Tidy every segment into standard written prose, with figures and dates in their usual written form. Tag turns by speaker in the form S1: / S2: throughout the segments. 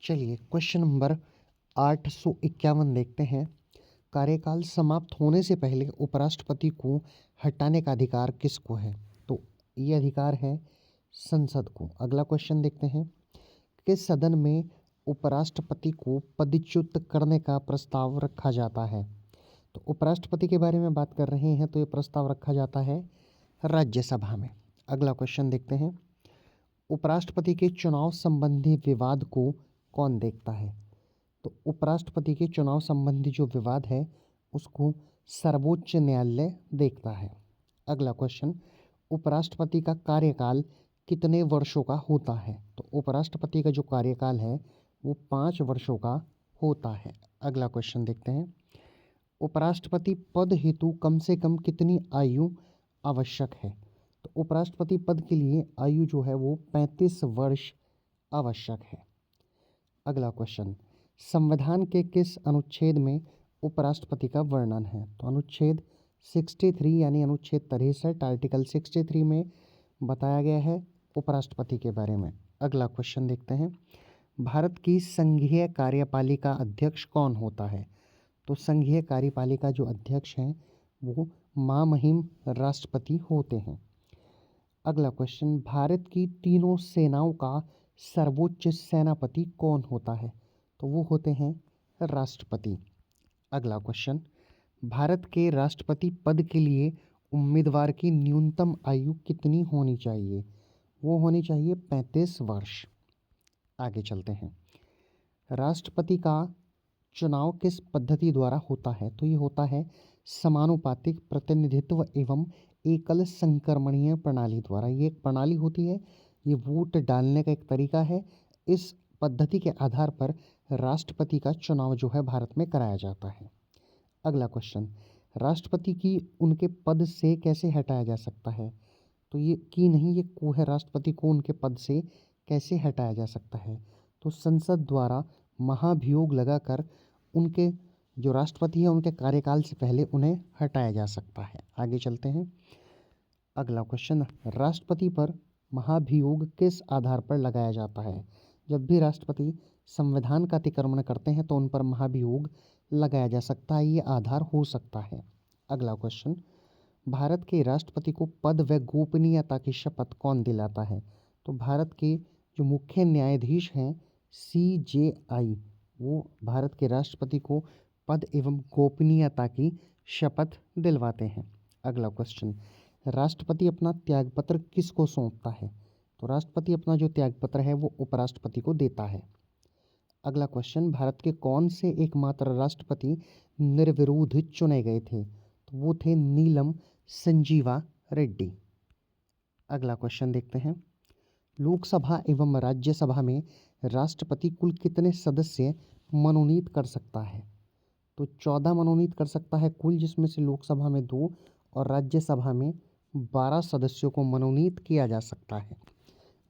S1: चलिए question number 851 देखते हैं। कार्यकाल समाप्त होने से पहले उपराष्ट्रपति को हटाने का अधिकार किसको है? तो ये अधिकार है संसद को। अगला क्वेश्चन देखते हैं। किस सदन में उपराष्ट्रपति को पदच्युत करने का प्रस्ताव रखा जाता है? तो उपराष्ट्रपति के बारे में बात कर रहे हैं तो ये प्रस्ताव रखा जाता है राज्यसभा में। अगला क्वेश्चन देखते हैं। उपराष्ट्रपति के चुनाव संबंधी विवाद को कौन देखता है? तो उपराष्ट्रपति के चुनाव संबंधी जो विवाद है उसको सर्वोच्च न्यायालय देखता है। अगला क्वेश्चन। उपराष्ट्रपति का कार्यकाल कितने वर्षों का होता है? तो उपराष्ट्रपति का जो कार्यकाल है वो 5 वर्षों का होता है। अगला क्वेश्चन देखते हैं। उपराष्ट्रपति पद हेतु कम से कम कितनी आयु आवश्यक है? तो उपराष्ट्रपति पद के लिए आयु जो है वो 35 वर्ष आवश्यक है। अगला क्वेश्चन। संविधान के किस अनुच्छेद में उपराष्ट्रपति का वर्णन है? तो अनुच्छेद 63 यानी अनुच्छेद 63 आर्टिकल 63 में बताया गया है उपराष्ट्रपति के बारे में। अगला क्वेश्चन देखते हैं। भारत की संघीय कार्यपालिका अध्यक्ष कौन होता है? तो संघीय कार्यपालिका जो अध्यक्ष हैं वो महामहिम राष्ट्रपति होते हैं। अगला क्वेश्चन। भारत की तीनों सेनाओं का सर्वोच्च सेनापति कौन होता है? तो वो होते हैं राष्ट्रपति। अगला क्वेश्चन। भारत के राष्ट्रपति पद के लिए उम्मीदवार की न्यूनतम आयु कितनी होनी चाहिए? वो होनी चाहिए 35 वर्ष। आगे चलते हैं। राष्ट्रपति का चुनाव किस पद्धति द्वारा होता है? तो ये होता है समानुपातिक प्रतिनिधित्व एवं एकल संक्रमणीय प्रणाली द्वारा। ये एक प्रणाली होती है, ये वोट डालने का एक तरीका है। इस पद्धति के आधार पर राष्ट्रपति का चुनाव जो है भारत में कराया जाता है। अगला क्वेश्चन। राष्ट्रपति की उनके पद से कैसे हटाया जा सकता है? तो ये की नहीं, ये को है। राष्ट्रपति को उनके पद से कैसे हटाया जा सकता है? तो संसद द्वारा महाभियोग लगाकर उनके जो राष्ट्रपति है उनके कार्यकाल से पहले उन्हें हटाया जा सकता है। आगे चलते हैं। अगला क्वेश्चन। राष्ट्रपति पर महाभियोग किस आधार पर लगाया जाता है? जब भी राष्ट्रपति संविधान का अतिक्रमण करते हैं तो उन पर महाभियोग लगाया जा सकता है, ये आधार हो सकता है। अगला क्वेश्चन। भारत के राष्ट्रपति को पद व गोपनीयता की शपथ कौन दिलाता है? तो भारत के जो मुख्य न्यायाधीश हैं CJI, वो भारत के राष्ट्रपति को पद एवं गोपनीयता की शपथ दिलवाते हैं। अगला क्वेश्चन। राष्ट्रपति अपना त्यागपत्र किसको सौंपता है? तो राष्ट्रपति अपना जो त्यागपत्र है वो उपराष्ट्रपति को देता है। अगला क्वेश्चन। भारत के कौन से एकमात्र राष्ट्रपति निर्विरोध चुने गए थे? तो वो थे नीलम संजीवा रेड्डी। अगला क्वेश्चन देखते हैं। लोकसभा एवं राज्यसभा में राष्ट्रपति कुल कितने सदस्य मनोनीत कर सकता है? तो 14 मनोनीत कर सकता है कुल, जिसमें से लोकसभा में 2 और राज्यसभा में 12 सदस्यों को मनोनीत किया जा सकता है।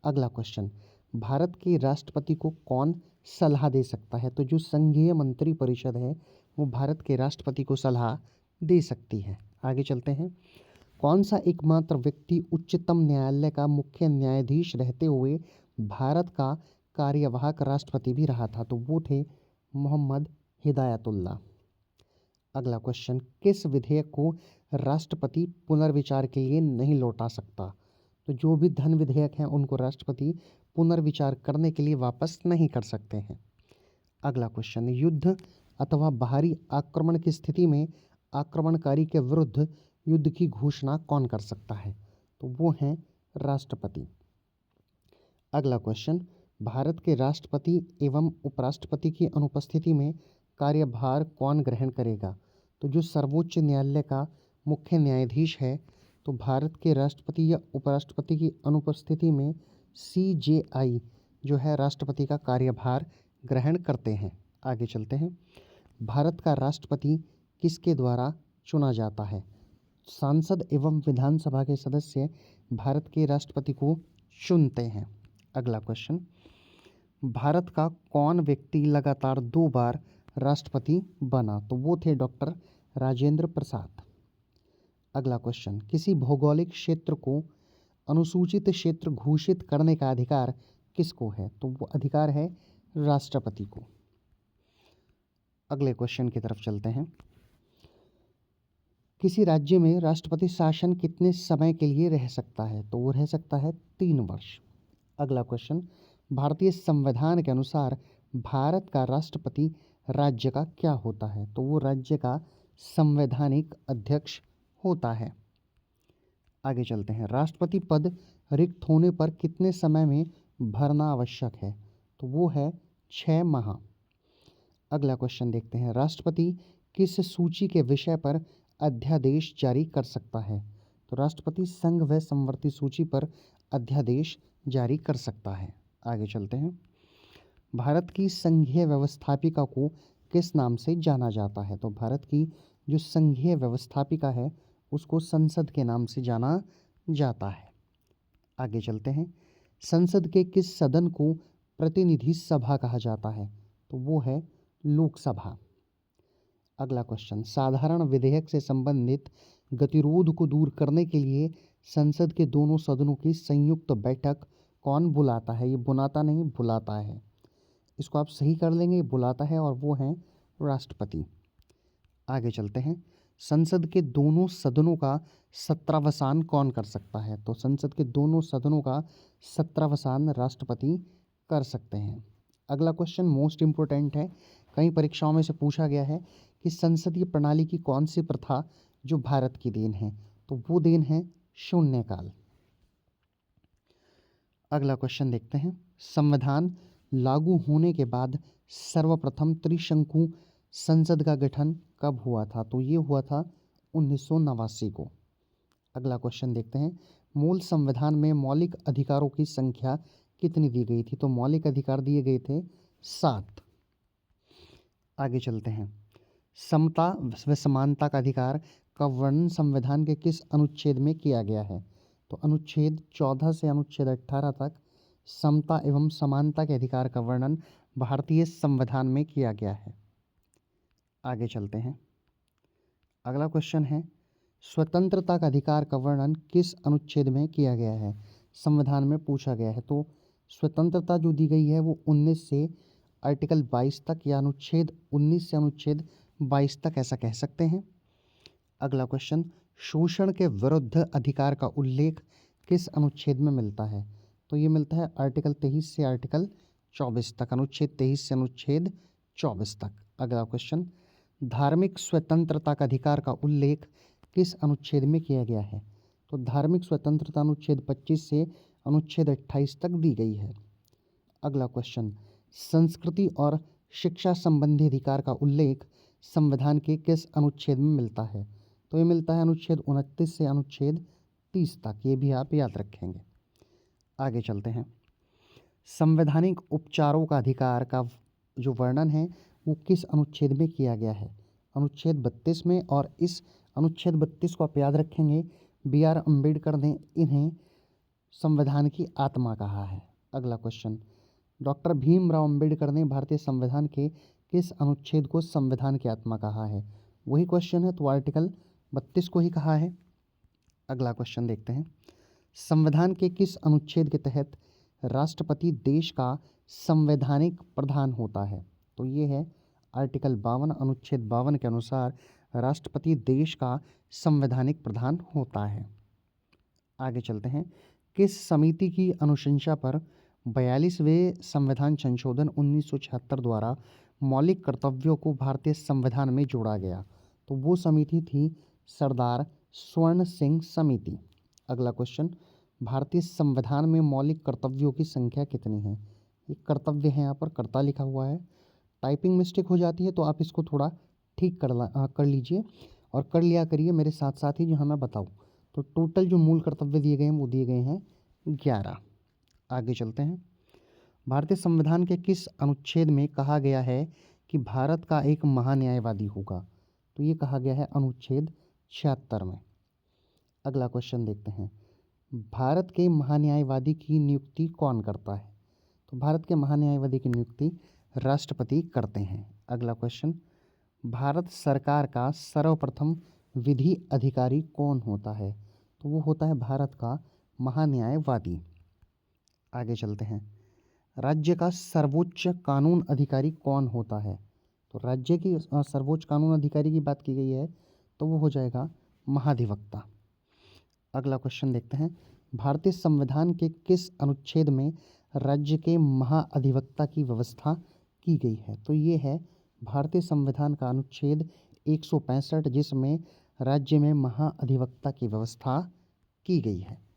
S1: अगला क्वेश्चन। भारत के राष्ट्रपति को कौन सलाह दे सकता है? तो जो संघीय मंत्री परिषद है वो भारत के राष्ट्रपति को सलाह दे सकती है। आगे चलते हैं। कौन सा एकमात्र व्यक्ति उच्चतम न्यायालय का मुख्य न्यायाधीश रहते हुए भारत का कार्यवाहक राष्ट्रपति भी रहा था? तो वो थे मोहम्मद हिदायतुल्लाह। अगला क्वेश्चन। किस विधेयक को राष्ट्रपति पुनर्विचार के लिए नहीं लौटा सकता? तो जो भी धन विधेयक हैं उनको राष्ट्रपति पुनर्विचार करने के लिए वापस नहीं कर सकते हैं। अगला क्वेश्चन। युद्ध अथवा बाहरी आक्रमण की स्थिति में आक्रमणकारी के विरुद्ध युद्ध की घोषणा कौन कर सकता है? तो वो हैं राष्ट्रपति। अगला क्वेश्चन। भारत के राष्ट्रपति एवं उपराष्ट्रपति की अनुपस्थिति में कार्यभार कौन ग्रहण करेगा? तो जो सर्वोच्च न्यायालय का मुख्य न्यायाधीश है, तो भारत के राष्ट्रपति या उपराष्ट्रपति की अनुपस्थिति में CJI जो है राष्ट्रपति का कार्यभार ग्रहण करते हैं। आगे चलते हैं। भारत का राष्ट्रपति किसके द्वारा चुना जाता है? सांसद एवं विधानसभा के सदस्य भारत के राष्ट्रपति को चुनते हैं। अगला क्वेश्चन। भारत का कौन व्यक्ति लगातार 2 बार राष्ट्रपति बना? तो वो थे डॉक्टर राजेंद्र प्रसाद। अगला क्वेश्चन। किसी भौगोलिक क्षेत्र को अनुसूचित क्षेत्र घोषित करने का अधिकार किसको है? तो वो अधिकार है राष्ट्रपति को। अगले क्वेश्चन की तरफ चलते हैं। किसी राज्य में राष्ट्रपति शासन कितने समय के लिए रह सकता है? तो वो रह सकता है 3 वर्ष। अगला क्वेश्चन, भारतीय संविधान के अनुसार भारत का राष्ट्रपति राज्य का क्या होता है? तो वो राज्य का संवैधानिक अध्यक्ष होता है। आगे चलते हैं। राष्ट्रपति पद रिक्त होने पर कितने समय में भरना आवश्यक है? तो वो है 6 माह। अगला क्वेश्चन देखते हैं। राष्ट्रपति किस सूची के विषय पर अध्यादेश जारी कर सकता है? तो राष्ट्रपति संघ व समवर्ती सूची पर अध्यादेश जारी कर सकता है। आगे चलते हैं। भारत की संघीय व्यवस्थापिका को किस नाम से जाना जाता है? तो भारत की जो संघीय व्यवस्थापिका है उसको संसद के नाम से जाना जाता है। आगे चलते हैं। संसद के किस सदन को प्रतिनिधि सभा कहा जाता है? तो वो है लोकसभा। अगला क्वेश्चन, साधारण विधेयक से संबंधित गतिरोध को दूर करने के लिए संसद के दोनों सदनों की संयुक्त बैठक कौन बुलाता है? ये बुलाता नहीं, बुलाता है। इसको आप सही कर लेंगे, बुलाता है, और वो है राष्ट्रपति। आगे चलते हैं। संसद के दोनों सदनों का सत्रावसान कौन कर सकता है? तो संसद के दोनों सदनों का सत्रावसान राष्ट्रपति कर सकते हैं। अगला क्वेश्चन मोस्ट इम्पोर्टेंट है, कई परीक्षाओं में से पूछा गया है कि संसदीय प्रणाली की कौन सी प्रथा जो भारत की देन है? तो वो देन है शून्यकाल। अगला क्वेश्चन देखते हैं। संविधान लागू होने के बाद सर्वप्रथम त्रिशंकु संसद का गठन कब हुआ था? तो ये हुआ था 1989 को। अगला क्वेश्चन देखते हैं। मूल संविधान में मौलिक अधिकारों की संख्या कितनी दी गई थी? तो मौलिक अधिकार दिए गए थे 7। आगे चलते हैं। समता व समानता का अधिकार का वर्णन संविधान के किस अनुच्छेद में किया गया है? तो अनुच्छेद 14 से अनुच्छेद 18 तक समता एवं समानता के अधिकार का वर्णन भारतीय संविधान में किया गया है। आगे चलते हैं। अगला क्वेश्चन है, स्वतंत्रता का अधिकार का वर्णन किस अनुच्छेद में किया गया है? संविधान में पूछा गया है। तो स्वतंत्रता जो दी गई है वो 19 से आर्टिकल 22 तक, या अनुच्छेद 19 से अनुच्छेद 22 तक, ऐसा कह सकते हैं। अगला क्वेश्चन, शोषण के विरुद्ध अधिकार का उल्लेख किस अनुच्छेद में मिलता है? तो ये मिलता है आर्टिकल 23 से आर्टिकल 24 तक, अनुच्छेद 23 से अनुच्छेद 24 तक। अगला क्वेश्चन, धार्मिक स्वतंत्रता का अधिकार का उल्लेख किस अनुच्छेद में किया गया है? तो धार्मिक स्वतंत्रता अनुच्छेद 25 से अनुच्छेद 28 तक दी गई है। अगला क्वेश्चन, संस्कृति और शिक्षा संबंधी अधिकार का उल्लेख संविधान के किस अनुच्छेद में मिलता है? तो ये मिलता है अनुच्छेद 29 से अनुच्छेद 30 तक। ये भी आप याद रखेंगे। आगे चलते हैं। संवैधानिक उपचारों का अधिकार का जो वर्णन है वो किस अनुच्छेद में किया गया है? अनुच्छेद 32 में। और इस अनुच्छेद 32 को आप याद रखेंगे, B.R. अम्बेडकर ने इन्हें संविधान की आत्मा कहा है। अगला क्वेश्चन, डॉक्टर भीमराव अम्बेडकर ने भारतीय संविधान के किस अनुच्छेद को संविधान की आत्मा कहा है? वही क्वेश्चन है, तो आर्टिकल 32 को ही कहा है। अगला क्वेश्चन देखते हैं। संविधान के किस अनुच्छेद के तहत राष्ट्रपति देश का संवैधानिक प्रधान होता है? तो ये है आर्टिकल 52, अनुच्छेद 52 के अनुसार राष्ट्रपति देश का संवैधानिक प्रधान होता है। आगे चलते हैं। किस समिति की अनुशंसा पर 42वें संविधान संशोधन 1976 द्वारा मौलिक कर्तव्यों को भारतीय संविधान में जोड़ा गया? तो वो समिति थी सरदार स्वर्ण सिंह समिति। अगला क्वेश्चन, भारतीय संविधान में मौलिक कर्तव्यों की संख्या कितनी है? ये कर्तव्य है, यहाँ पर कर्ता लिखा हुआ है। टाइपिंग मिस्टेक हो जाती है तो आप इसको थोड़ा ठीक कर लीजिए और कर लिया करिए मेरे साथ साथ ही, जहाँ मैं बताऊँ। तो टोटल जो मूल कर्तव्य दिए गए हैं वो दिए गए हैं 11। आगे चलते हैं। भारतीय संविधान के किस अनुच्छेद में कहा गया है कि भारत का एक महान्यायवादी होगा? तो ये कहा गया है अनुच्छेद 76 में। अगला क्वेश्चन देखते हैं। भारत के महान्यायवादी की नियुक्ति कौन करता है? तो भारत के महान्यायवादी की नियुक्ति राष्ट्रपति करते हैं। अगला क्वेश्चन, भारत सरकार का सर्वप्रथम विधि अधिकारी कौन होता है? तो वो होता है भारत का महान्यायवादी। आगे चलते हैं। राज्य का सर्वोच्च कानून अधिकारी कौन होता है? तो राज्य की सर्वोच्च कानून अधिकारी की बात की गई है तो वो हो जाएगा महाधिवक्ता। अगला क्वेश्चन देखते हैं। भारतीय संविधान के किस अनुच्छेद में राज्य के महाअधिवक्ता की व्यवस्था की गई है? तो ये है भारतीय संविधान का अनुच्छेद 165, जिसमें राज्य में महाअधिवक्ता की व्यवस्था की गई है।